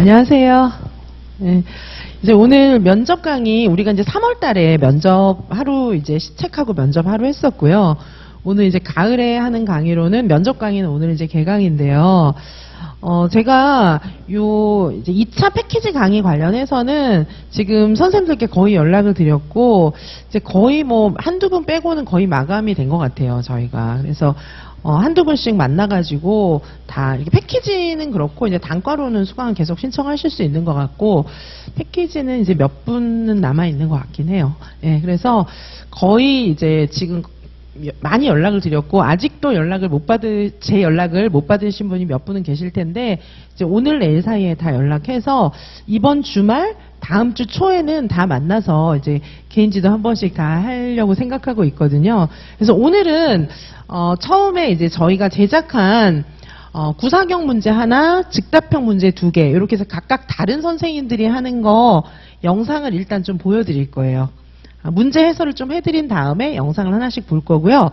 안녕하세요. 네, 이제 오늘 면접 강의 우리가 이제 3월 달에 면접 하루 이제 시책하고 면접 하루 했었고요. 오늘 이제 가을에 하는 강의로는 면접 강의는 오늘 이제 개강인데요. 제가 요 이제 2차 패키지 강의 관련해서는 지금 선생님들께 거의 연락을 드렸고 이제 거의 뭐 한두 분 빼고는 거의 마감이 된 것 같아요, 저희가. 그래서 한두 분씩 만나가지고 다 이렇게 패키지는 그렇고 이제 단과로는 수강을 계속 신청하실 수 있는 것 같고 패키지는 이제 몇 분은 남아 있는 것 같긴 해요. 예, 그래서 거의 이제 지금 많이 연락을 드렸고 아직도 제 연락을 못 받으신 분이 몇 분은 계실 텐데 이제 오늘 내일 사이에 다 연락해서 이번 주말 다음 주 초에는 다 만나서 이제 개인지도 한 번씩 다 하려고 생각하고 있거든요. 그래서 오늘은 처음에 이제 저희가 제작한 구사경 문제 하나, 즉답형 문제 2개 이렇게 해서 각각 다른 선생님들이 하는 거 영상을 일단 좀 보여드릴 거예요. 문제 해설을 좀 해드린 다음에 영상을 하나씩 볼 거고요.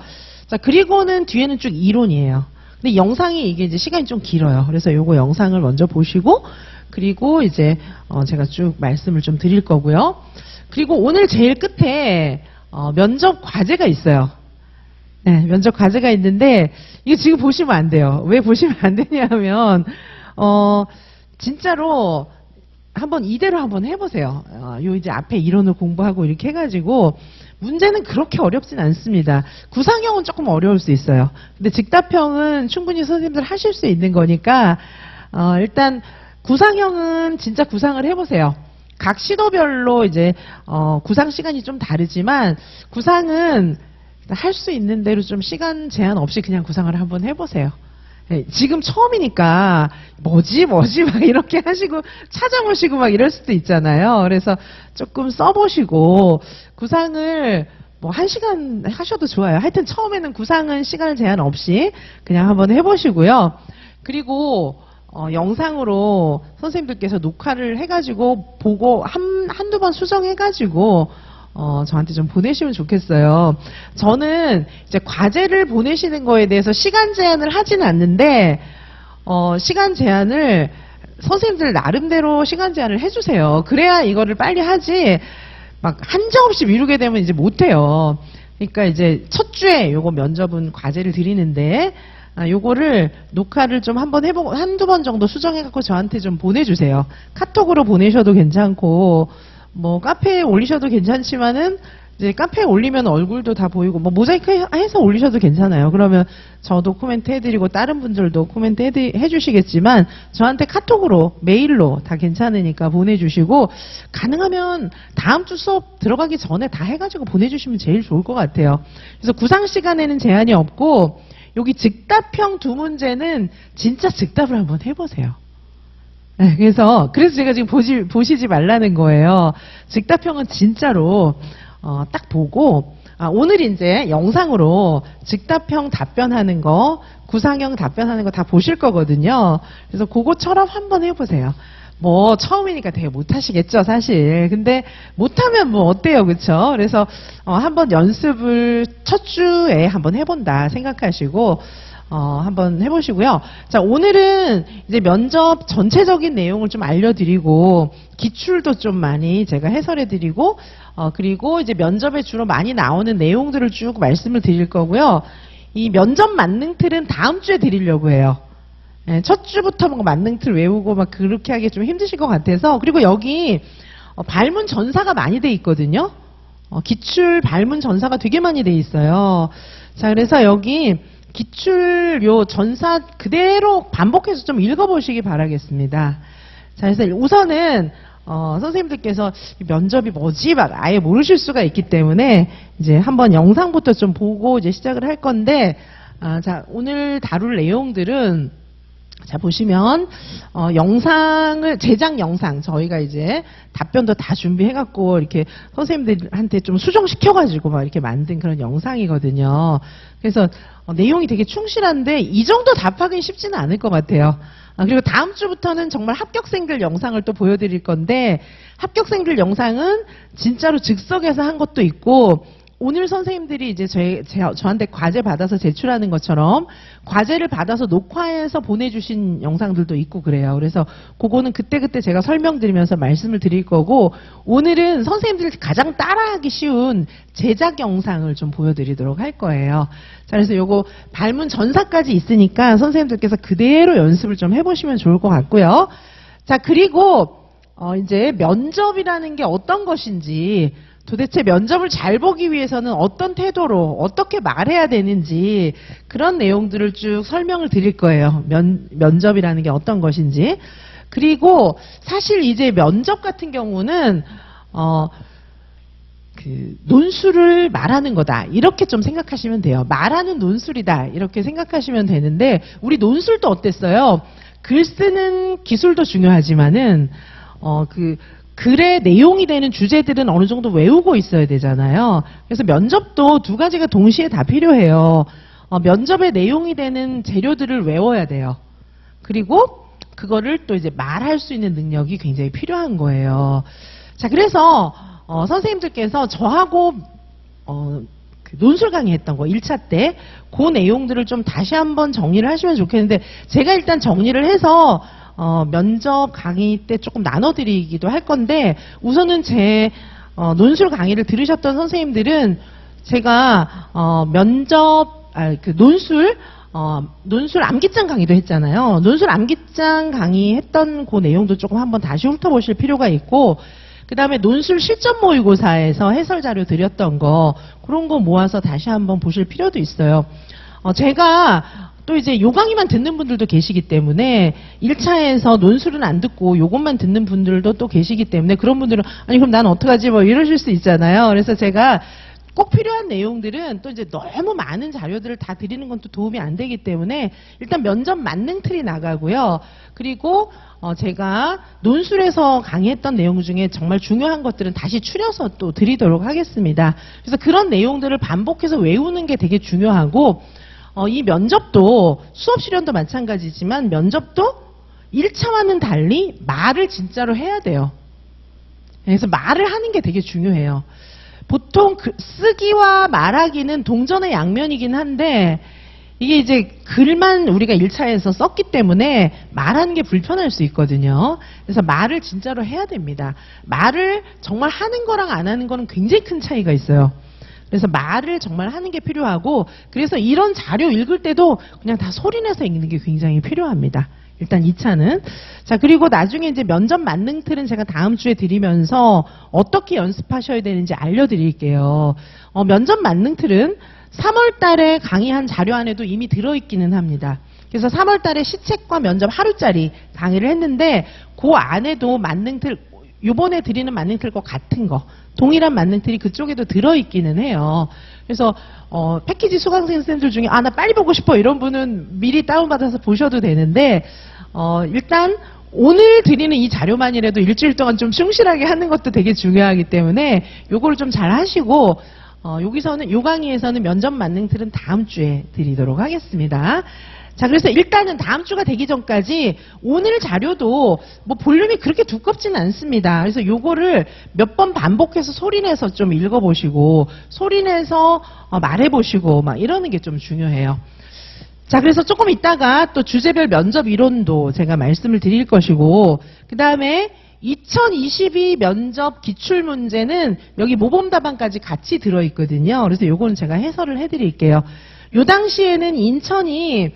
자, 그리고는 뒤에는 쭉 이론이에요. 근데 영상이 이게 이제 시간이 좀 길어요. 그래서 요거 영상을 먼저 보시고, 그리고 이제, 제가 쭉 말씀을 좀 드릴 거고요. 그리고 오늘 제일 끝에, 면접 과제가 있어요. 네, 면접 과제가 있는데, 이거 지금 보시면 안 돼요. 왜 보시면 안 되냐면, 진짜로, 한번 이대로 한번 해보세요. 요 이제 앞에 이론을 공부하고 이렇게 해가지고 문제는 그렇게 어렵진 않습니다. 구상형은 조금 어려울 수 있어요. 근데 즉답형은 충분히 선생님들 하실 수 있는 거니까 일단 구상형은 진짜 구상을 해보세요. 각 시도별로 이제 구상 시간이 좀 다르지만 구상은 할 수 있는 대로 좀 시간 제한 없이 그냥 구상을 한번 해보세요. 네, 지금 처음이니까 뭐지 막 이렇게 하시고 찾아보시고 막 이럴 수도 있잖아요. 그래서 조금 써보시고 구상을 뭐 1시간 하셔도 좋아요. 하여튼 처음에는 구상은 시간 제한 없이 그냥 한번 해보시고요. 그리고 영상으로 선생님들께서 녹화를 해가지고 보고 한두 번 수정해가지고 저한테 좀 보내시면 좋겠어요. 저는 이제 과제를 보내시는 거에 대해서 시간 제한을 하진 않는데, 시간 제한을 선생님들 나름대로 시간 제한을 해주세요. 그래야 이거를 빨리 하지, 막 한정없이 미루게 되면 이제 못해요. 그러니까 이제 첫 주에 요거 면접은 과제를 드리는데, 요거를 녹화를 좀 한번 해보고, 한두 번 정도 수정해갖고 저한테 좀 보내주세요. 카톡으로 보내셔도 괜찮고, 뭐 카페에 올리셔도 괜찮지만은 이제 카페에 올리면 얼굴도 다 보이고 뭐 모자이크 해서 올리셔도 괜찮아요. 그러면 저도 코멘트 해드리고 다른 분들도 코멘트 해주시겠지만 저한테 카톡으로 메일로 다 괜찮으니까 보내주시고 가능하면 다음 주 수업 들어가기 전에 다 해가지고 보내주시면 제일 좋을 것 같아요. 그래서 구상 시간에는 제한이 없고 여기 즉답형 2문제는 진짜 즉답을 한번 해보세요. 네, 그래서 제가 지금 보시지 말라는 거예요. 즉답형은 진짜로 딱 보고 오늘 이제 영상으로 즉답형 답변하는 거, 구상형 답변하는 거 다 보실 거거든요. 그래서 그거처럼 한번 해보세요. 뭐 처음이니까 되게 못하시겠죠, 사실. 근데 못하면 뭐 어때요, 그렇죠? 그래서 한번 연습을 첫 주에 한번 해본다 생각하시고. 한번 해보시고요. 자, 오늘은 이제 면접 전체적인 내용을 좀 알려드리고, 기출도 좀 많이 제가 해설해드리고, 그리고 이제 면접에 주로 많이 나오는 내용들을 쭉 말씀을 드릴 거고요. 이 면접 만능 틀은 다음 주에 드리려고 해요. 네, 첫 주부터 뭔가 만능 틀 외우고 막 그렇게 하기 좀 힘드실 것 같아서, 그리고 여기 발문 전사가 많이 돼 있거든요. 기출 발문 전사가 되게 많이 돼 있어요. 자, 그래서 여기 기출 요 전사 그대로 반복해서 좀 읽어보시기 바라겠습니다. 자, 그래서 우선은 선생님들께서 면접이 뭐지 막 아예 모르실 수가 있기 때문에 이제 한번 영상부터 좀 보고 이제 시작을 할 건데, 자, 오늘 다룰 내용들은 자, 보시면 영상을 제작 영상 저희가 이제 답변도 다 준비해갖고 이렇게 선생님들한테 좀 수정시켜가지고 막 이렇게 만든 그런 영상이거든요. 그래서 내용이 되게 충실한데 이 정도 답하기는 쉽지는 않을 것 같아요. 그리고 다음 주부터는 정말 합격생들 영상을 또 보여드릴 건데 합격생들 영상은 진짜로 즉석에서 한 것도 있고 오늘 선생님들이 이제 저한테 과제 받아서 제출하는 것처럼 과제를 받아서 녹화해서 보내주신 영상들도 있고 그래요. 그래서 그거는 그때그때 제가 설명드리면서 말씀을 드릴 거고, 오늘은 선생님들이 가장 따라하기 쉬운 제작 영상을 좀 보여드리도록 할 거예요. 자, 그래서 요거 발문 전사까지 있으니까 선생님들께서 그대로 연습을 좀 해보시면 좋을 것 같고요. 자, 그리고 이제 면접이라는 게 어떤 것인지, 도대체 면접을 잘 보기 위해서는 어떤 태도로 어떻게 말해야 되는지 그런 내용들을 쭉 설명을 드릴 거예요. 면접이라는 게 어떤 것인지. 그리고 사실 이제 면접 같은 경우는 논술을 말하는 거다, 이렇게 좀 생각하시면 돼요. 말하는 논술이다, 이렇게 생각하시면 되는데, 우리 논술도 어땠어요? 글 쓰는 기술도 중요하지만은 글의 내용이 되는 주제들은 어느 정도 외우고 있어야 되잖아요. 그래서 면접도 두 가지가 동시에 다 필요해요. 면접의 내용이 되는 재료들을 외워야 돼요. 그리고 그거를 또 이제 말할 수 있는 능력이 굉장히 필요한 거예요. 자, 그래서 선생님들께서 저하고 논술 강의했던 거 1차 때 그 내용들을 좀 다시 한번 정리를 하시면 좋겠는데, 제가 일단 정리를 해서 면접 강의 때 조금 나눠드리기도 할 건데, 우선은 제 논술 강의를 들으셨던 선생님들은 제가 논술 암기장 강의도 했잖아요. 논술 암기장 강의했던 그 내용도 조금 한번 다시 훑어보실 필요가 있고, 그 다음에 논술 실전 모의고사에서 해설 자료 드렸던 거, 그런 거 모아서 다시 한번 보실 필요도 있어요. 제가 또 이제 요 강의만 듣는 분들도 계시기 때문에 1차에서 논술은 안 듣고 요것만 듣는 분들도 또 계시기 때문에, 그런 분들은 아니 그럼 난 어떡하지 뭐 이러실 수 있잖아요. 그래서 제가 꼭 필요한 내용들은 또 이제 너무 많은 자료들을 다 드리는 건 또 도움이 안 되기 때문에 일단 면접 만능 틀이 나가고요. 그리고 제가 논술에서 강의했던 내용 중에 정말 중요한 것들은 다시 추려서 또 드리도록 하겠습니다. 그래서 그런 내용들을 반복해서 외우는 게 되게 중요하고, 이 면접도 수업 실현도 마찬가지지만 면접도 1차와는 달리 말을 진짜로 해야 돼요. 그래서 말을 하는 게 되게 중요해요. 보통 쓰기와 말하기는 동전의 양면이긴 한데, 이게 이제 글만 우리가 1차에서 썼기 때문에 말하는 게 불편할 수 있거든요. 그래서 말을 진짜로 해야 됩니다. 말을 정말 하는 거랑 안 하는 거는 굉장히 큰 차이가 있어요. 그래서 말을 정말 하는 게 필요하고, 그래서 이런 자료 읽을 때도 그냥 다 소리내서 읽는 게 굉장히 필요합니다. 일단 2차는. 자, 그리고 나중에 이제 면접 만능 틀은 제가 다음 주에 드리면서 어떻게 연습하셔야 되는지 알려드릴게요. 면접 만능 틀은 3월 달에 강의한 자료 안에도 이미 들어있기는 합니다. 그래서 3월 달에 시책과 면접 하루짜리 강의를 했는데, 그 안에도 만능 틀, 요번에 드리는 만능 틀과 같은 거, 동일한 만능 틀이 그쪽에도 들어있기는 해요. 그래서 패키지 수강생 쌤들 중에 나 빨리 보고 싶어 이런 분은 미리 다운받아서 보셔도 되는데, 일단 오늘 드리는 이 자료만이라도 일주일 동안 좀 충실하게 하는 것도 되게 중요하기 때문에 요거를 좀 잘 하시고, 요 강의에서는 면접 만능 틀은 다음 주에 드리도록 하겠습니다. 자, 그래서 일단은 다음 주가 되기 전까지 오늘 자료도 뭐 볼륨이 그렇게 두껍지는 않습니다. 그래서 요거를 몇 번 반복해서 소리내서 좀 읽어보시고, 소리내서 말해보시고 막 이러는 게 좀 중요해요. 자, 그래서 조금 있다가 또 주제별 면접 이론도 제가 말씀을 드릴 것이고, 그 다음에 2022 면접 기출문제는 여기 모범답안까지 같이 들어있거든요. 그래서 요거는 제가 해설을 해드릴게요. 요 당시에는 인천이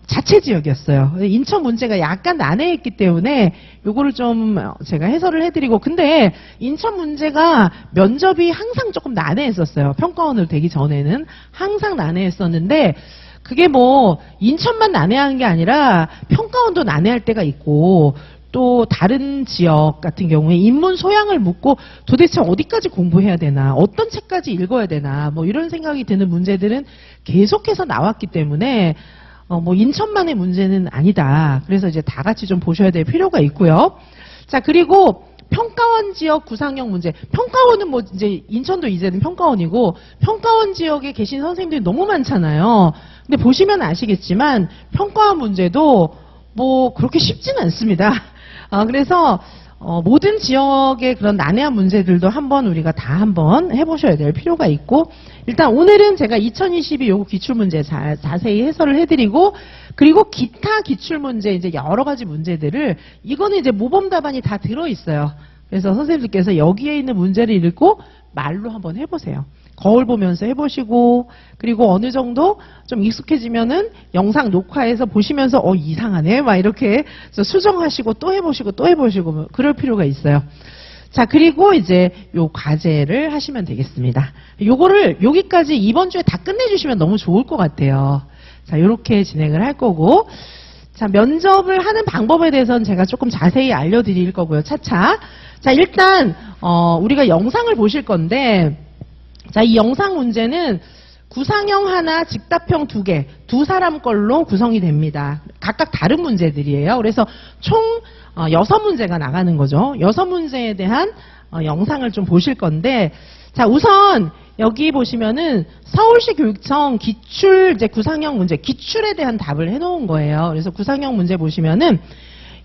자체 지역이었어요. 인천 문제가 약간 난해했기 때문에 요거를 좀 제가 해설을 해드리고, 근데 인천 문제가 면접이 항상 조금 난해했었어요. 평가원으로 되기 전에는 항상 난해했었는데, 그게 뭐 인천만 난해한 게 아니라 평가원도 난해할 때가 있고, 또 다른 지역 같은 경우에 인문 소양을 묻고 도대체 어디까지 공부해야 되나, 어떤 책까지 읽어야 되나, 뭐 이런 생각이 드는 문제들은 계속해서 나왔기 때문에 뭐 인천만의 문제는 아니다. 그래서 이제 다 같이 좀 보셔야 될 필요가 있고요. 자, 그리고 평가원 지역 구상형 문제. 평가원은 뭐 이제 인천도 이제는 평가원이고, 평가원 지역에 계신 선생님들이 너무 많잖아요. 근데 보시면 아시겠지만 평가원 문제도 뭐 그렇게 쉽지는 않습니다. 그래서 모든 지역의 그런 난해한 문제들도 한번 우리가 다 한번 해보셔야 될 필요가 있고, 일단 오늘은 제가 2022 요거 기출문제 자세히 해설을 해드리고, 그리고 기타 기출문제 이제 여러 가지 문제들을, 이거는 이제 모범 답안이 다 들어있어요. 그래서 선생님들께서 여기에 있는 문제를 읽고 말로 한번 해보세요. 거울 보면서 해보시고, 그리고 어느 정도 좀 익숙해지면은 영상 녹화해서 보시면서 이상하네 막 이렇게 수정하시고 또 해보시고 또 해보시고 그럴 필요가 있어요. 자, 그리고 이제 요 과제를 하시면 되겠습니다. 요거를 여기까지 이번 주에 다 끝내주시면 너무 좋을 것 같아요. 자, 요렇게 진행을 할 거고, 자, 면접을 하는 방법에 대해서는 제가 조금 자세히 알려드릴 거고요. 차차. 자, 일단 우리가 영상을 보실 건데, 자, 이 영상 문제는 구상형 하나, 직답형 2개, 두 사람 걸로 구성이 됩니다. 각각 다른 문제들이에요. 그래서 총 6문제가 나가는 거죠. 6문제에 대한 영상을 좀 보실 건데, 자, 우선 여기 보시면은 서울시 교육청 기출 이제 구상형 문제, 기출에 대한 답을 해놓은 거예요. 그래서 구상형 문제 보시면은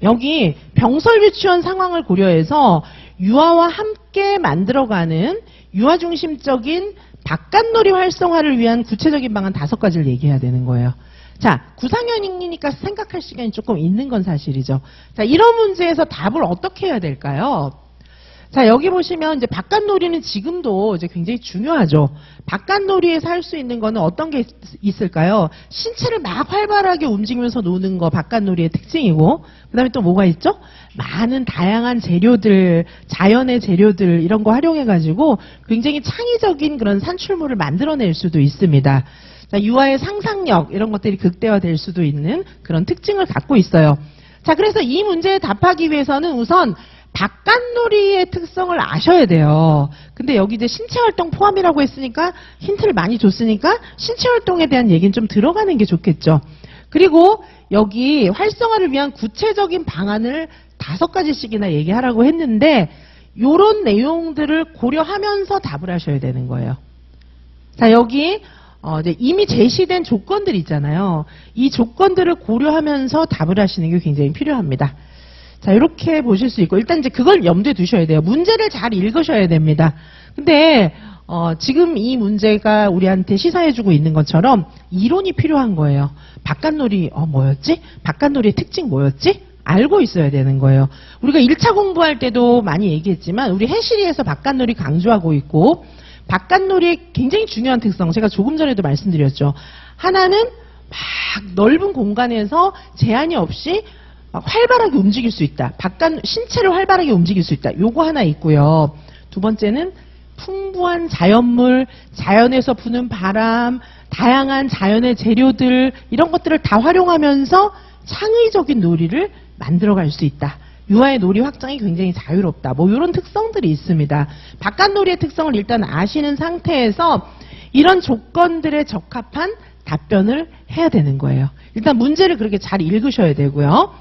여기 병설 유치원 상황을 고려해서 유아와 함께 만들어가는 유아 중심적인 바깥놀이 활성화를 위한 구체적인 방안 5가지를 얘기해야 되는 거예요. 자, 구상형이니까 생각할 시간이 조금 있는 건 사실이죠. 자, 이런 문제에서 답을 어떻게 해야 될까요? 자, 여기 보시면 이제 바깥놀이는 지금도 이제 굉장히 중요하죠. 바깥놀이에서 할 수 있는 거는 어떤 게 있을까요? 신체를 막 활발하게 움직이면서 노는 거 바깥놀이의 특징이고, 그 다음에 또 뭐가 있죠? 많은 다양한 재료들, 자연의 재료들 이런 거 활용해가지고 굉장히 창의적인 그런 산출물을 만들어낼 수도 있습니다. 자, 유아의 상상력 이런 것들이 극대화될 수도 있는 그런 특징을 갖고 있어요. 자, 그래서 이 문제에 답하기 위해서는 우선 바깥놀이의 특성을 아셔야 돼요. 근데 여기 이제 신체활동 포함이라고 했으니까 힌트를 많이 줬으니까 신체활동에 대한 얘기는 좀 들어가는 게 좋겠죠. 그리고 여기 활성화를 위한 구체적인 방안을 5가지씩이나 얘기하라고 했는데 요런 내용들을 고려하면서 답을 하셔야 되는 거예요. 자, 여기 이제 이미 제시된 조건들이 있잖아요. 이 조건들을 고려하면서 답을 하시는 게 굉장히 필요합니다. 자, 이렇게 보실 수 있고, 일단 이제 그걸 염두에 두셔야 돼요. 문제를 잘 읽으셔야 됩니다. 근데 지금 이 문제가 우리한테 시사해주고 있는 것처럼 이론이 필요한 거예요. 바깥놀이 뭐였지? 바깥놀이의 특징 뭐였지? 알고 있어야 되는 거예요. 우리가 1차 공부할 때도 많이 얘기했지만 우리 해시리에서 바깥놀이 강조하고 있고, 바깥놀이의 굉장히 중요한 특성, 제가 조금 전에도 말씀드렸죠. 하나는 막 넓은 공간에서 제한이 없이 막 활발하게 움직일 수 있다. 신체를 활발하게 움직일 수 있다. 요거 하나 있고요. 두 번째는 풍부한 자연물, 자연에서 부는 바람, 다양한 자연의 재료들 이런 것들을 다 활용하면서 창의적인 놀이를 만들어갈 수 있다. 유아의 놀이 확장이 굉장히 자유롭다. 뭐 이런 특성들이 있습니다. 바깥놀이의 특성을 일단 아시는 상태에서 이런 조건들에 적합한 답변을 해야 되는 거예요. 일단 문제를 그렇게 잘 읽으셔야 되고요.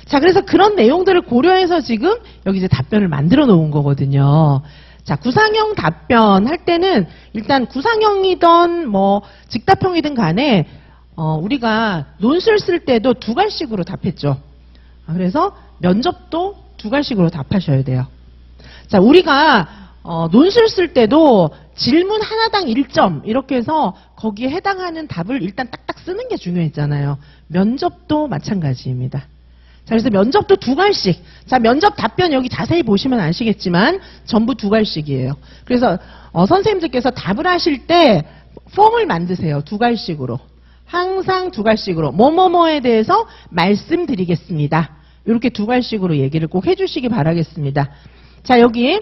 자, 그래서 그런 내용들을 고려해서 지금 여기 이제 답변을 만들어 놓은 거거든요. 자, 구상형 답변 할 때는 일단 구상형이든 뭐 직답형이든 간에 우리가 논술 쓸 때도 2갈씩으로 답했죠. 그래서 면접도 2갈씩으로 답하셔야 돼요. 자, 우리가 논술 쓸 때도 질문 하나당 1점 이렇게 해서 거기에 해당하는 답을 일단 딱딱 쓰는 게 중요했잖아요. 면접도 마찬가지입니다. 자, 그래서 면접도 2갈씩. 자, 면접 답변 여기 자세히 보시면 아시겠지만 전부 2갈씩이에요. 그래서 선생님들께서 답을 하실 때 폼을 만드세요. 2갈씩으로. 항상 2갈씩으로. 뭐뭐뭐에 대해서 말씀드리겠습니다. 이렇게 2갈씩으로 얘기를 꼭 해주시기 바라겠습니다. 자, 여기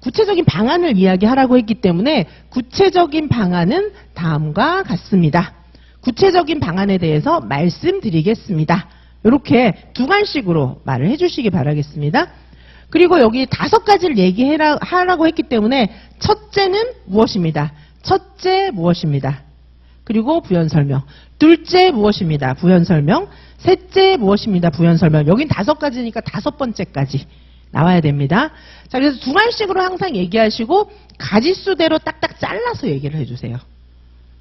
구체적인 방안을 이야기하라고 했기 때문에 구체적인 방안은 다음과 같습니다. 구체적인 방안에 대해서 말씀드리겠습니다. 이렇게 2갈씩으로 말을 해주시기 바라겠습니다. 그리고 여기 5가지를 얘기하라고 했기 때문에 첫째는 무엇입니다. 첫째 무엇입니다. 그리고 부연 설명. 둘째 무엇입니다. 부연 설명. 셋째 무엇입니다. 부연 설명. 여긴 5가지니까 5번째까지 나와야 됩니다. 자, 그래서 2갈씩으로 항상 얘기하시고 가지수대로 딱딱 잘라서 얘기를 해주세요.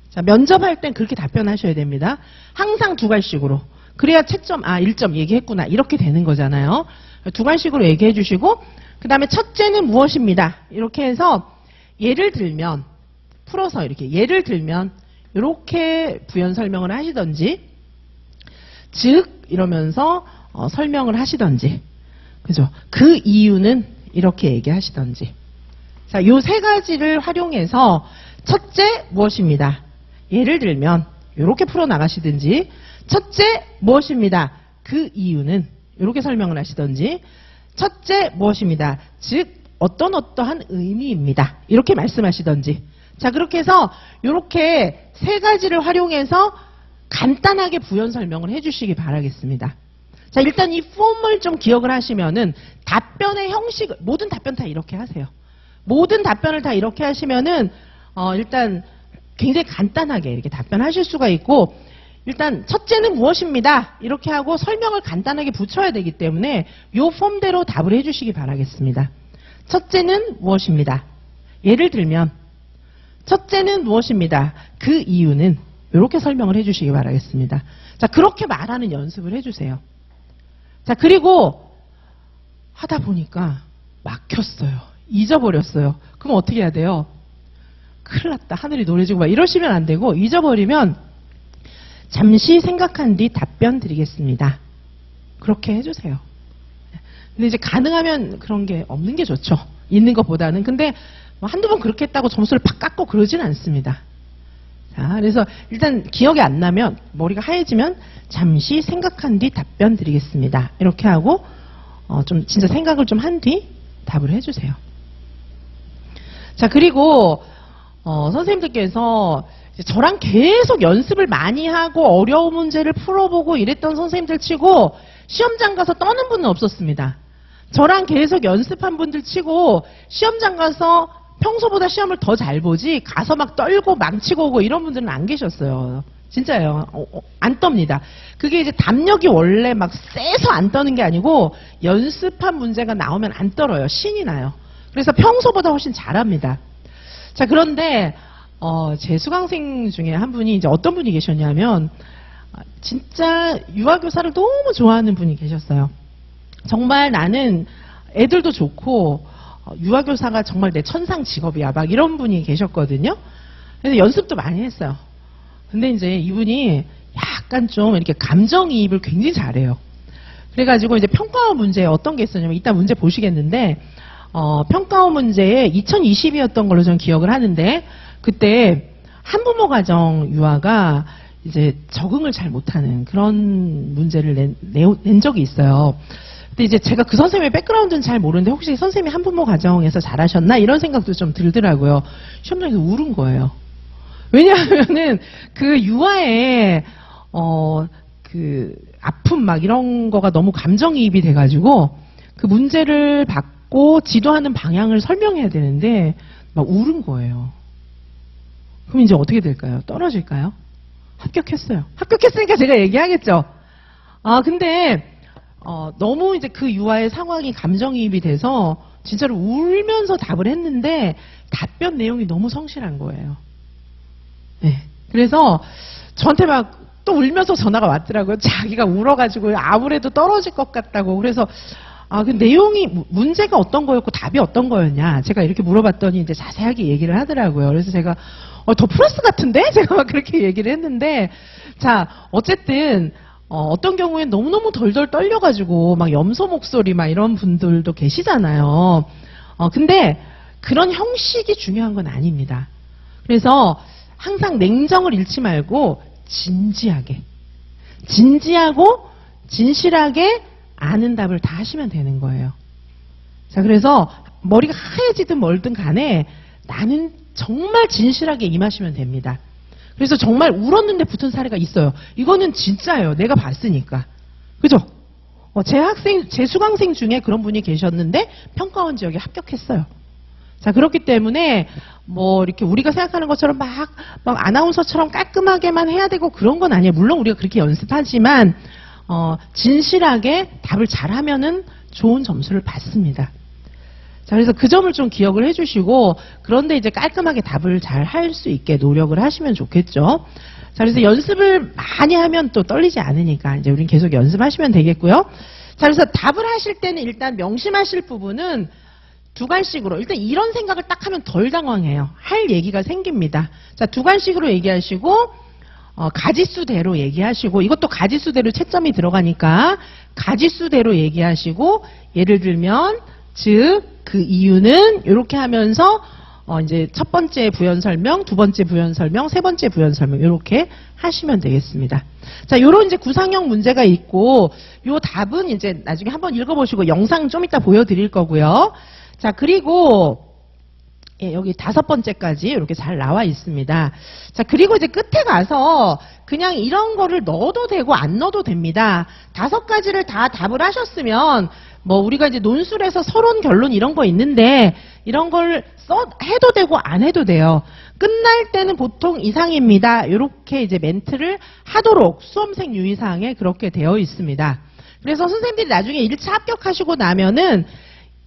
자, 면접할 땐 그렇게 답변하셔야 됩니다. 항상 2갈씩으로. 그래야 채점, 1점 얘기했구나. 이렇게 되는 거잖아요. 두관식으로 얘기해 주시고, 그 다음에 첫째는 무엇입니다. 이렇게 해서 예를 들면, 풀어서 이렇게 예를 들면, 이렇게 부연 설명을 하시던지, 즉, 이러면서 설명을 하시던지, 그죠? 그 이유는 이렇게 얘기하시던지. 자, 요 세 가지를 활용해서 첫째 무엇입니다. 예를 들면 이렇게 풀어나가시든지 첫째 무엇입니다. 그 이유는 이렇게 설명을 하시든지 첫째 무엇입니다. 즉 어떠한 의미입니다. 이렇게 말씀하시든지 자 그렇게 해서 이렇게 세 가지를 활용해서 간단하게 부연 설명을 해주시기 바라겠습니다. 자 일단 이 폼을 좀 기억을 하시면은 답변의 형식을 모든 답변 다 이렇게 하세요. 모든 답변을 다 이렇게 하시면은 일단 굉장히 간단하게 이렇게 답변하실 수가 있고 일단 첫째는 무엇입니다. 이렇게 하고 설명을 간단하게 붙여야 되기 때문에 이 폼대로 답을 해주시기 바라겠습니다. 첫째는 무엇입니다. 예를 들면 첫째는 무엇입니다. 그 이유는 이렇게 설명을 해주시기 바라겠습니다. 자 그렇게 말하는 연습을 해주세요. 자 그리고 하다 보니까 막혔어요. 잊어버렸어요. 그럼 어떻게 해야 돼요? 큰일 났다. 하늘이 노래지고 막 이러시면 안 되고 잊어버리면 잠시 생각한 뒤 답변 드리겠습니다. 그렇게 해주세요. 근데 이제 가능하면 그런 게 없는 게 좋죠. 있는 것보다는. 근데 뭐 한두 번 그렇게 했다고 점수를 팍 깎고 그러진 않습니다. 자, 그래서 일단 기억이 안 나면 머리가 하얘지면 잠시 생각한 뒤 답변 드리겠습니다. 이렇게 하고 좀 진짜 생각을 좀 한 뒤 답을 해주세요. 자 그리고 선생님들께서 저랑 계속 연습을 많이 하고 어려운 문제를 풀어보고 이랬던 선생님들 치고 시험장 가서 떠는 분은 없었습니다. 저랑 계속 연습한 분들 치고 시험장 가서 평소보다 시험을 더 잘 보지 가서 막 떨고 망치고 오고 이런 분들은 안 계셨어요. 진짜예요. 안 떱니다. 그게 이제 담력이 원래 막 세서 안 떠는 게 아니고 연습한 문제가 나오면 안 떨어요. 신이 나요. 그래서 평소보다 훨씬 잘합니다. 자, 그런데, 제 수강생 중에 한 분이 이제 어떤 분이 계셨냐면, 진짜 유아교사를 너무 좋아하는 분이 계셨어요. 정말 나는 애들도 좋고, 유아교사가 정말 내 천상 직업이야. 막 이런 분이 계셨거든요. 그래서 연습도 많이 했어요. 근데 이제 이분이 약간 좀 이렇게 감정이입을 굉장히 잘해요. 그래가지고 이제 평가원 문제에 어떤 게 있었냐면, 이따 문제 보시겠는데, 평가원 문제에 2020이었던 걸로 저는 기억을 하는데 그때 한부모 가정 유아가 이제 적응을 잘 못하는 그런 문제를 낸 적이 있어요. 근데 이제 제가 그 선생님의 백그라운드는 잘 모르는데 혹시 선생님이 한부모 가정에서 잘하셨나 이런 생각도 좀 들더라고요. 시험장에서 울은 거예요. 왜냐하면은 그 유아의 그 아픔 막 이런 거가 너무 감정이입이 돼가지고 그 문제를 받고 지도하는 방향을 설명해야 되는데 막 울은 거예요. 그럼 이제 어떻게 될까요? 떨어질까요? 합격했어요. 합격했으니까 제가 얘기하겠죠. 근데 너무 이제 그 유아의 상황이 감정이입이 돼서 진짜로 울면서 답을 했는데 답변 내용이 너무 성실한 거예요. 네. 그래서 저한테 막 또 울면서 전화가 왔더라고요. 자기가 울어가지고 아무래도 떨어질 것 같다고. 그래서 그 내용이 문제가 어떤 거였고 답이 어떤 거였냐 제가 이렇게 물어봤더니 이제 자세하게 얘기를 하더라고요. 그래서 제가 더 플러스 같은데 제가 막 그렇게 얘기를 했는데 자 어쨌든 어떤 경우엔 너무너무 덜덜 떨려가지고 막 염소 목소리 막 이런 분들도 계시잖아요. 근데 그런 형식이 중요한 건 아닙니다. 그래서 항상 냉정을 잃지 말고 진지하고 진실하게 아는 답을 다 하시면 되는 거예요. 자, 그래서 머리가 하얘지든 멀든 간에 나는 정말 진실하게 임하시면 됩니다. 그래서 정말 울었는데 붙은 사례가 있어요. 이거는 진짜예요. 내가 봤으니까. 그죠? 제 수강생 중에 그런 분이 계셨는데 평가원 지역에 합격했어요. 자, 그렇기 때문에 뭐 이렇게 우리가 생각하는 것처럼 막 아나운서처럼 깔끔하게만 해야 되고 그런 건 아니에요. 물론 우리가 그렇게 연습하지만 진실하게 답을 잘하면은 좋은 점수를 받습니다. 자, 그래서 그 점을 좀 기억을 해주시고, 그런데 이제 깔끔하게 답을 잘 할 수 있게 노력을 하시면 좋겠죠. 자, 그래서 연습을 많이 하면 또 떨리지 않으니까 이제 우린 계속 연습하시면 되겠고요. 자, 그래서 답을 하실 때는 일단 명심하실 부분은 두 간식으로, 일단 이런 생각을 딱 하면 덜 당황해요. 할 얘기가 생깁니다. 자, 두 간식으로 얘기하시고, 가지수대로 얘기하시고, 이것도 가지수대로 채점이 들어가니까 가지수대로 얘기하시고, 예를 들면 즉 그 이유는 이렇게 하면서 이제 첫 번째 부연 설명, 두 번째 부연 설명, 세 번째 부연 설명 이렇게 하시면 되겠습니다. 자, 요런 이제 구상형 문제가 있고, 요 답은 이제 나중에 한번 읽어보시고 영상 좀 이따 보여드릴 거고요. 자, 그리고 예, 여기 5번째까지 이렇게 잘 나와 있습니다. 자, 그리고 이제 끝에 가서 그냥 이런 거를 넣어도 되고 안 넣어도 됩니다. 5가지를 다 답을 하셨으면 뭐 우리가 이제 논술에서 서론, 결론 이런 거 있는데 이런 걸 해도 되고 안 해도 돼요. 끝날 때는 보통 이상입니다. 이렇게 이제 멘트를 하도록 수험생 유의사항에 그렇게 되어 있습니다. 그래서 선생님들이 나중에 1차 합격하시고 나면은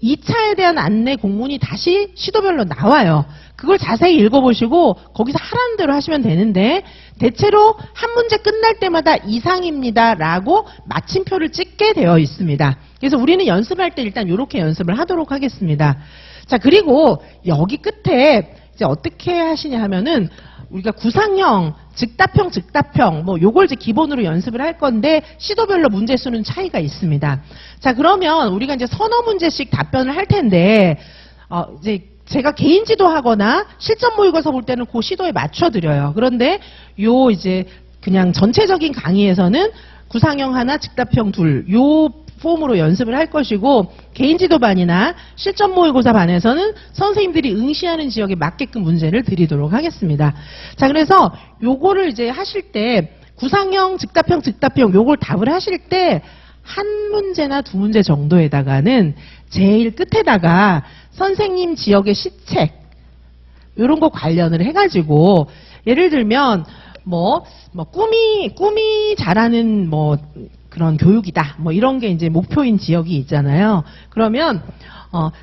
2차에 대한 안내 공문이 다시 시도별로 나와요. 그걸 자세히 읽어보시고 거기서 하라는 대로 하시면 되는데, 대체로 한 문제 끝날 때마다 이상입니다 라고 마침표를 찍게 되어 있습니다. 그래서 우리는 연습할 때 일단 이렇게 연습을 하도록 하겠습니다. 자, 그리고 여기 끝에 이제 어떻게 하시냐 하면은 우리가 구상형, 즉답형 뭐 요걸 이제 기본으로 연습을 할 건데 시도별로 문제 수는 차이가 있습니다. 자, 그러면 우리가 이제 서너 문제씩 답변을 할 텐데 이제 제가 개인 지도하거나 실전 모의고사 볼 때는 그 시도에 맞춰 드려요. 그런데 요 이제 그냥 전체적인 강의에서는 구상형 하나, 즉답형 둘, 요 폼으로 연습을 할 것이고, 개인지도반이나 실전 모의고사 반에서는 선생님들이 응시하는 지역에 맞게끔 문제를 드리도록 하겠습니다. 자, 그래서 요거를 이제 하실 때 구상형, 즉답형 요걸 답을 하실 때 한 문제나 두 문제 정도에다가는 제일 끝에다가 선생님 지역의 시책 요런 거 관련을 해가지고, 예를 들면 꿈이 자라는 그런 교육이다. 이런 게 이제 목표인 지역이 있잖아요. 그러면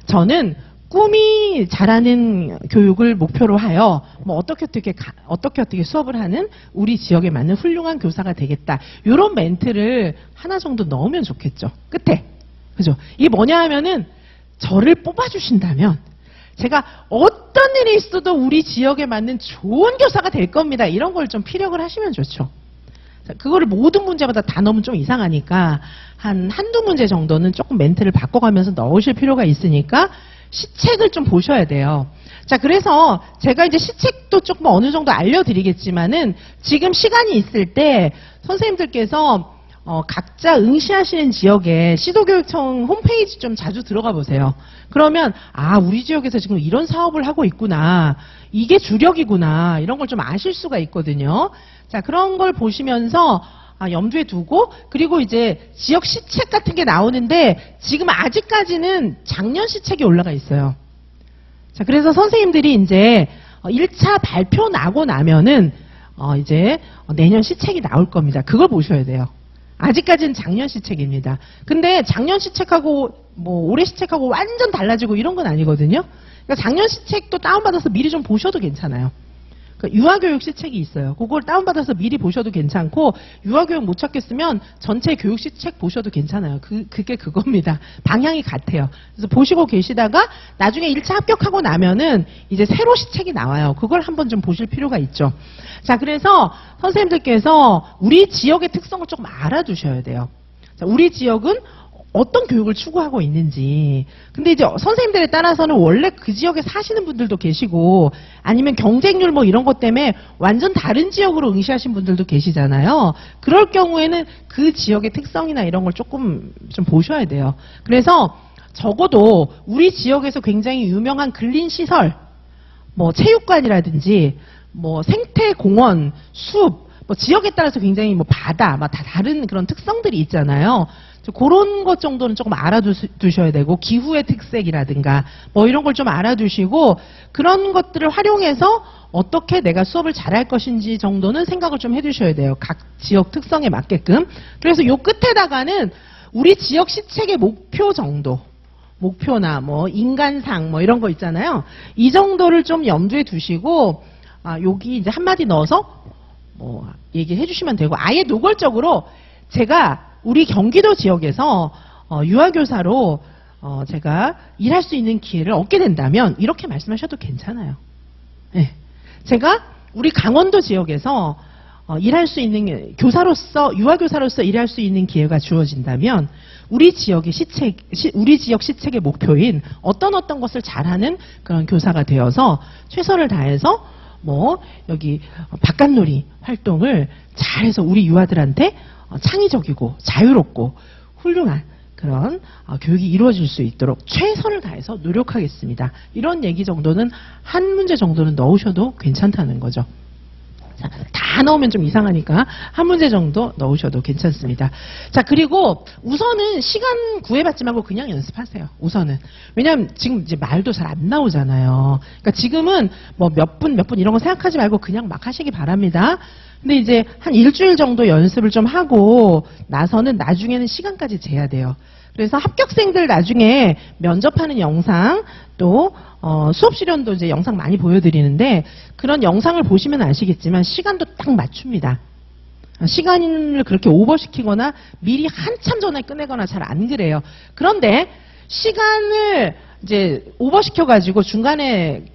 저는 꿈이 자라는 교육을 목표로 하여 어떻게 수업을 하는 우리 지역에 맞는 훌륭한 교사가 되겠다. 이런 멘트를 하나 정도 넣으면 좋겠죠. 끝에. 그죠? 이게 뭐냐 하면은 저를 뽑아주신다면 제가 어떤 일이 있어도 우리 지역에 맞는 좋은 교사가 될 겁니다. 이런 걸 좀 피력을 하시면 좋죠. 그거를 모든 문제마다 다 넣으면 좀 이상하니까 한두 문제 정도는 조금 멘트를 바꿔가면서 넣으실 필요가 있으니까 시책을 좀 보셔야 돼요. 자, 그래서 제가 이제 시책도 조금 어느 정도 알려드리겠지만은 지금 시간이 있을 때 선생님들께서 각자 응시하시는 지역에 시도교육청 홈페이지 좀 자주 들어가 보세요. 그러면 우리 지역에서 지금 이런 사업을 하고 있구나, 이게 주력이구나, 이런 걸 좀 아실 수가 있거든요. 자, 그런 걸 보시면서 염두에 두고, 그리고 이제 지역 시책 같은 게 나오는데 지금 아직까지는 작년 시책이 올라가 있어요. 자, 그래서 선생님들이 이제 1차 발표 나고 나면은 이제 내년 시책이 나올 겁니다. 그걸 보셔야 돼요. 아직까지는 작년 시책입니다. 근데 작년 시책하고 올해 시책하고 완전 달라지고 이런 건 아니거든요. 그러니까 작년 시책도 다운받아서 미리 좀 보셔도 괜찮아요. 그러니까 유아교육 시책이 있어요. 그걸 다운받아서 미리 보셔도 괜찮고, 유아교육 못 찾겠으면 전체 교육 시책 보셔도 괜찮아요. 그게 그겁니다. 방향이 같아요. 그래서 보시고 계시다가 나중에 1차 합격하고 나면은 이제 새로 시책이 나와요. 그걸 한번 좀 보실 필요가 있죠. 자, 그래서 선생님들께서 우리 지역의 특성을 조금 알아두셔야 돼요. 자, 우리 지역은 어떤 교육을 추구하고 있는지. 근데 이제 선생님들에 따라서는 원래 그 지역에 사시는 분들도 계시고, 아니면 경쟁률 이런 것 때문에 완전 다른 지역으로 응시하신 분들도 계시잖아요. 그럴 경우에는 그 지역의 특성이나 이런 걸 조금 좀 보셔야 돼요. 그래서 적어도 우리 지역에서 굉장히 유명한 근린시설, 체육관이라든지 생태공원, 숲, 지역에 따라서 굉장히 바다, 다 다른 그런 특성들이 있잖아요. 그런 것 정도는 조금 알아두셔야 되고, 기후의 특색이라든가 이런 걸 좀 알아두시고, 그런 것들을 활용해서 어떻게 내가 수업을 잘할 것인지 정도는 생각을 좀 해두셔야 돼요. 각 지역 특성에 맞게끔. 그래서 요 끝에다가는 우리 지역 시책의 목표 정도, 목표나 뭐 인간상 뭐 이런 거 있잖아요. 이 정도를 좀 염두에 두시고 여기 이제 한마디 넣어서 뭐 얘기해 주시면 되고, 아예 노골적으로 제가 우리 경기도 지역에서 유아교사로 제가 일할 수 있는 기회를 얻게 된다면 이렇게 말씀하셔도 괜찮아요. 네. 제가 우리 강원도 지역에서 일할 수 있는 교사로서, 유아교사로서 일할 수 있는 기회가 주어진다면 우리 지역의 우리 지역 시책의 목표인 어떤 것을 잘하는 그런 교사가 되어서 최선을 다해서 뭐 여기 바깥놀이 활동을 잘해서 우리 유아들한테 창의적이고 자유롭고 훌륭한 그런 교육이 이루어질 수 있도록 최선을 다해서 노력하겠습니다. 이런 얘기 정도는 한 문제 정도는 넣으셔도 괜찮다는 거죠. 자, 다 넣으면 좀 이상하니까 한 문제 정도 넣으셔도 괜찮습니다. 자, 그리고 우선은 시간 구애받지 말고 그냥 연습하세요. 우선은. 왜냐면 지금 이제 말도 잘 안 나오잖아요. 그러니까 지금은 뭐 몇 분 이런 거 생각하지 말고 그냥 막 하시기 바랍니다. 근데 이제 한 일주일 정도 연습을 좀 하고 나서는 나중에는 시간까지 재야 돼요. 그래서 합격생들 나중에 면접하는 영상 또 수업 실현도 이제 영상 많이 보여드리는데 그런 영상을 보시면 아시겠지만 시간도 딱 맞춥니다. 시간을 그렇게 오버시키거나 미리 한참 전에 끝내거나 잘 안 그래요. 그런데 시간을 이제 오버시켜가지고 중간에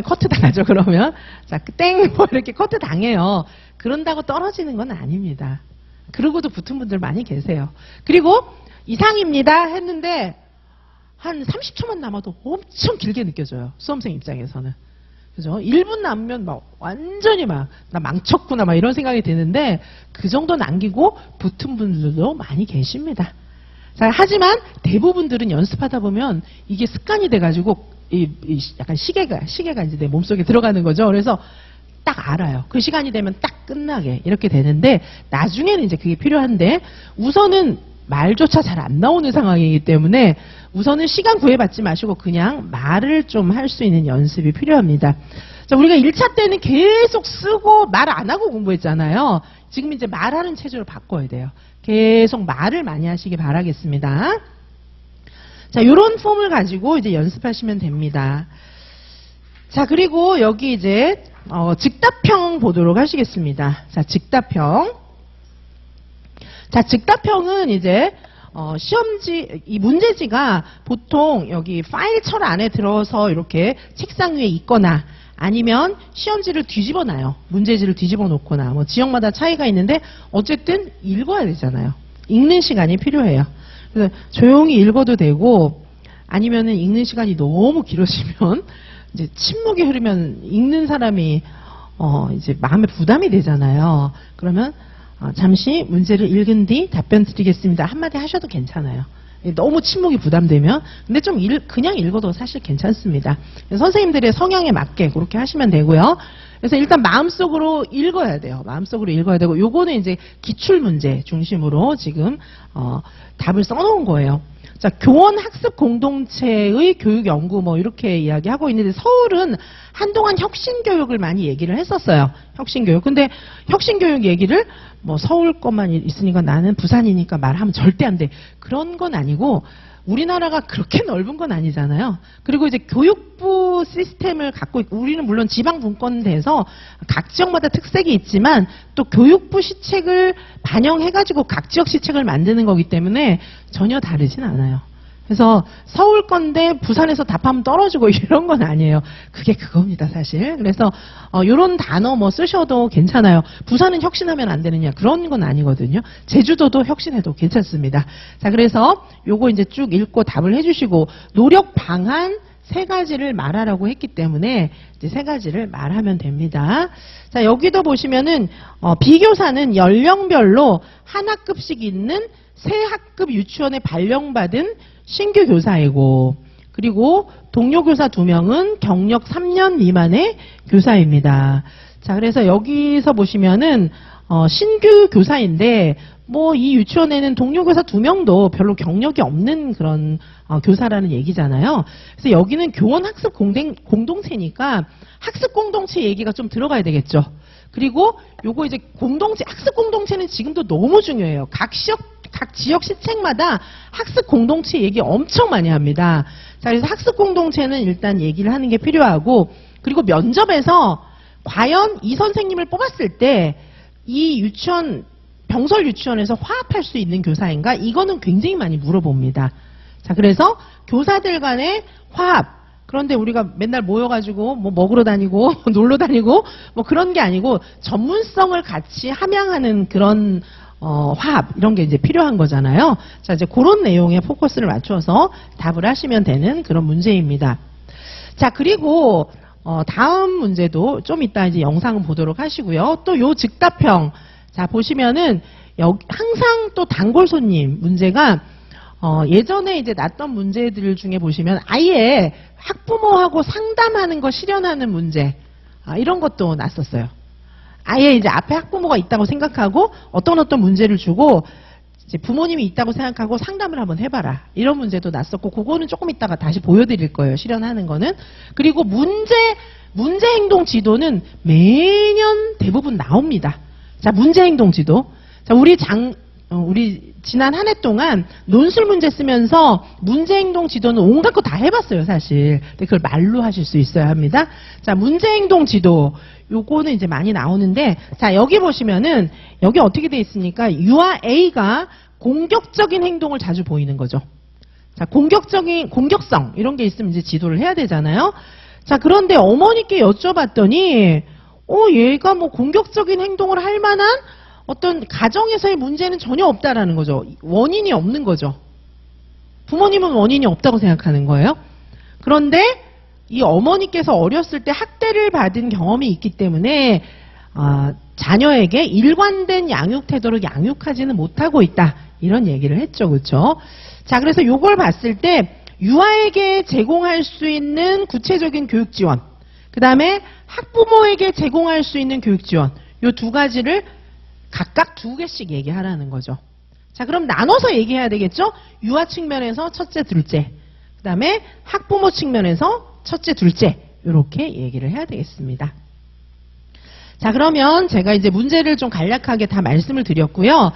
커트 당하죠. 그러면 자, 땡 뭐 이렇게 커트 당해요. 그런다고 떨어지는 건 아닙니다. 그러고도 붙은 분들 많이 계세요. 그리고 이상입니다 했는데 한 30초만 남아도 엄청 길게 느껴져요. 수험생 입장에서는. 그죠? 1분 남으면 막 완전히 막 나 망쳤구나 막 이런 생각이 드는데 그 정도 남기고 붙은 분들도 많이 계십니다. 자, 하지만 대부분들은 연습하다 보면 이게 습관이 돼가지고 약간 시계가 이제 내 몸속에 들어가는 거죠. 그래서 딱 알아요. 그 시간이 되면 딱 끝나게 이렇게 되는데 나중에는 이제 그게 필요한데 우선은 말조차 잘 안 나오는 상황이기 때문에 우선은 시간 구애받지 마시고 그냥 말을 좀 할 수 있는 연습이 필요합니다. 자, 우리가 1차 때는 계속 쓰고 말 안 하고 공부했잖아요. 지금 이제 말하는 체제로 바꿔야 돼요. 계속 말을 많이 하시기 바라겠습니다. 자, 요런 폼을 가지고 이제 연습하시면 됩니다. 자, 그리고 여기 이제 즉답형 보도록 하시겠습니다. 자, 즉답형. 자, 즉답형은 이제 시험지 이 문제지가 보통 여기 파일철 안에 들어서 이렇게 책상 위에 있거나 아니면 시험지를 뒤집어 놔요. 문제지를 뒤집어 놓거나 뭐 지역마다 차이가 있는데 어쨌든 읽어야 되잖아요. 읽는 시간이 필요해요. 그래서 조용히 읽어도 되고 아니면은 읽는 시간이 너무 길어지면 이제 침묵이 흐르면 읽는 사람이 이제 마음에 부담이 되잖아요. 그러면 잠시 문제를 읽은 뒤 답변 드리겠습니다. 한마디 하셔도 괜찮아요. 너무 침묵이 부담되면. 근데 좀 그냥 읽어도 사실 괜찮습니다. 선생님들의 성향에 맞게 그렇게 하시면 되고요. 그래서 일단 마음속으로 읽어야 돼요. 마음속으로 읽어야 되고 요거는 이제 기출문제 중심으로 지금 답을 써놓은 거예요. 자, 교원 학습 공동체의 교육 연구 뭐 이렇게 이야기하고 있는데 서울은 한동안 혁신교육을 많이 얘기를 했었어요. 혁신교육. 근데 혁신교육 얘기를 뭐 서울 것만 있으니까 나는 부산이니까 말하면 절대 안 돼. 그런 건 아니고 우리나라가 그렇게 넓은 건 아니잖아요. 그리고 이제 교육부 시스템을 갖고 있고 우리는 물론 지방 분권돼서 각 지역마다 특색이 있지만 또 교육부 시책을 반영해가지고 각 지역 시책을 만드는 거기 때문에 전혀 다르진 않아요. 그래서 서울 건데 부산에서 답하면 떨어지고 이런 건 아니에요. 그게 그겁니다, 사실. 그래서 이런 단어 뭐 쓰셔도 괜찮아요. 부산은 혁신하면 안 되느냐 그런 건 아니거든요. 제주도도 혁신해도 괜찮습니다. 자, 그래서 요거 이제 쭉 읽고 답을 해주시고 노력 방안 3가지를 말하라고 했기 때문에 이제 3가지를 말하면 됩니다. 자, 여기도 보시면은 비교사는 연령별로 한 학급씩 있는 새 학급 유치원에 발령받은 신규 교사이고 그리고 동료 교사 2명은 경력 3년 미만의 교사입니다. 자, 그래서 여기서 보시면은 신규 교사인데 뭐 이 유치원에는 동료 교사 2명도 별로 경력이 없는 그런 교사라는 얘기잖아요. 그래서 여기는 교원 학습 공동체니까 학습 공동체 얘기가 좀 들어가야 되겠죠. 그리고 요거 이제 공동체, 학습 공동체는 지금도 너무 중요해요. 각 각 지역 시책마다 학습 공동체 얘기 엄청 많이 합니다. 자, 그래서 학습 공동체는 일단 얘기를 하는 게 필요하고, 그리고 면접에서 과연 이 선생님을 뽑았을 때 이 유치원, 병설 유치원에서 화합할 수 있는 교사인가? 이거는 굉장히 많이 물어봅니다. 자, 그래서 교사들 간의 화합. 그런데 우리가 맨날 모여가지고 뭐 먹으러 다니고 놀러 다니고 뭐 그런 게 아니고 전문성을 같이 함양하는 그런 화합 이런 게 이제 필요한 거잖아요. 자, 이제 그런 내용에 포커스를 맞춰서 답을 하시면 되는 그런 문제입니다. 자, 그리고 다음 문제도 좀 이따 이제 영상을 보도록 하시고요. 또 요 즉답형, 자 보시면은 항상 또 단골 손님 문제가 예전에 이제 났던 문제들 중에 보시면 아예 학부모하고 상담하는 거 실현하는 문제, 이런 것도 났었어요. 아예 이제 앞에 학부모가 있다고 생각하고 어떤 문제를 주고 이제 부모님이 있다고 생각하고 상담을 한번 해봐라. 이런 문제도 났었고, 그거는 조금 이따가 다시 보여드릴 거예요. 실현하는 거는. 그리고 문제 행동 지도는 매년 대부분 나옵니다. 자, 문제 행동 지도. 자, 우리 지난 한 해 동안 논술 문제 쓰면서 문제 행동 지도는 온갖 거 다 해봤어요, 사실. 근데 그걸 말로 하실 수 있어야 합니다. 자, 문제 행동 지도. 요거는 이제 많이 나오는데, 자, 여기 보시면은, 여기 어떻게 돼 있습니까? U와 A가 공격적인 행동을 자주 보이는 거죠. 자, 공격성, 이런 게 있으면 이제 지도를 해야 되잖아요. 자, 그런데 어머니께 여쭤봤더니, 얘가 뭐 공격적인 행동을 할 만한 어떤 가정에서의 문제는 전혀 없다라는 거죠. 원인이 없는 거죠. 부모님은 원인이 없다고 생각하는 거예요. 그런데 이 어머니께서 어렸을 때 학대를 받은 경험이 있기 때문에 자녀에게 일관된 양육 태도로 양육하지는 못하고 있다. 이런 얘기를 했죠. 그렇죠? 자, 그래서 요걸 봤을 때 유아에게 제공할 수 있는 구체적인 교육 지원, 그 다음에 학부모에게 제공할 수 있는 교육 지원, 요 두 가지를 각각 2개씩 얘기하라는 거죠. 자, 그럼 나눠서 얘기해야 되겠죠? 유아 측면에서 첫째, 둘째, 그 다음에 학부모 측면에서 첫째, 둘째, 이렇게 얘기를 해야 되겠습니다. 자, 그러면 제가 이제 문제를 좀 간략하게 다 말씀을 드렸고요.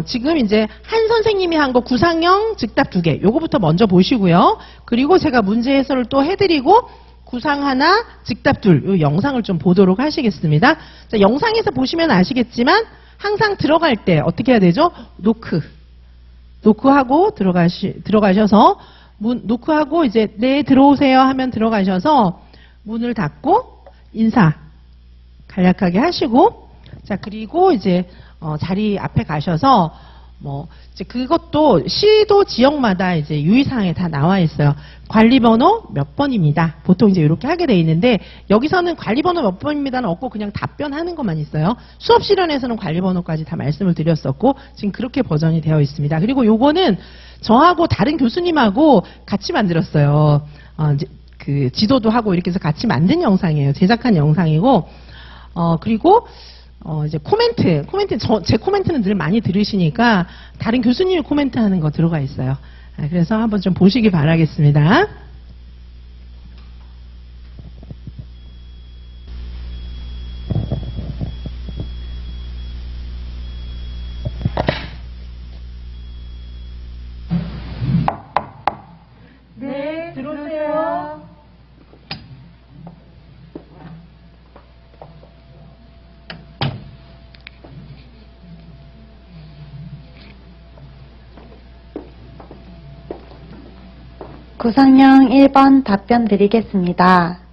지금 이제 한 선생님이 한 거 구상형 즉답 2개, 요거부터 먼저 보시고요. 그리고 제가 문제 해설을 또 해드리고 구상 하나, 즉답 둘, 요 영상을 좀 보도록 하시겠습니다. 자, 영상에서 보시면 아시겠지만 항상 들어갈 때 어떻게 해야 되죠? 노크하고 들어가셔서 노크하고 이제 네 들어오세요 하면 들어가셔서 문을 닫고 인사 간략하게 하시고, 자, 그리고 이제 자리 앞에 가셔서 이제 그것도 시도 지역마다 이제 유의사항에 다 나와 있어요. 관리번호 몇 번입니다. 보통 이제 이렇게 하게 돼 있는데, 여기서는 관리번호 몇 번입니다는 없고 그냥 답변하는 것만 있어요. 수업 실현에서는 관리번호까지 다 말씀을 드렸었고, 지금 그렇게 버전이 되어 있습니다. 그리고 요거는 저하고 다른 교수님하고 같이 만들었어요. 이제 그 지도도 하고 이렇게 해서 같이 만든 영상이에요. 제작한 영상이고, 그리고 이제 제 코멘트는 늘 많이 들으시니까 다른 교수님이 코멘트 하는 거 들어가 있어요. 그래서 한번 좀 보시기 바라겠습니다. 네, 들어오세요. 구상형 1번 답변 드리겠습니다.